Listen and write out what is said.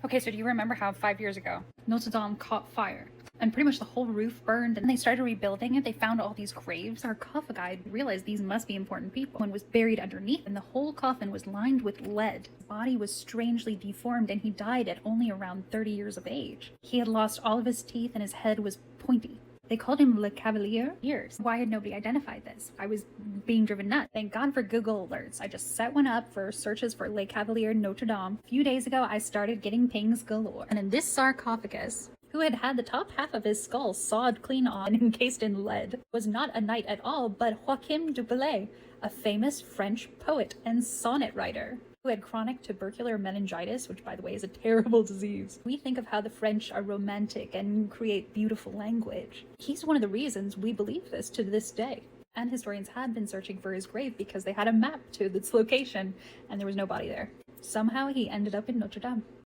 Okay, so do you remember how 5 years ago, Notre Dame caught fire? And pretty much the whole roof burned, and they started rebuilding it. They found all these graves, sarcophagi, realized these must be important people. One was buried underneath, and the whole coffin was lined with lead. His body was strangely deformed, and he died at only around 30 years of age. He had lost all of his teeth, and his head was pointy. They called him Le Cavalier years. Why had nobody identified this? I was being driven nuts. Thank God for Google alerts. I just set one up for searches for Le Cavalier Notre Dame. A few days ago, I started getting pings galore. And in this sarcophagus, who had had the top half of his skull sawed clean off and encased in lead, was not a knight at all, but Joachim du Bellay, a famous French poet and sonnet writer who had chronic tubercular meningitis, which by the way is a terrible disease. We think of how the French are romantic and create beautiful language. He's one of the reasons we believe this to this day. And historians had been searching for his grave because they had a map to its location and there was no body there. Somehow he ended up in Notre Dame.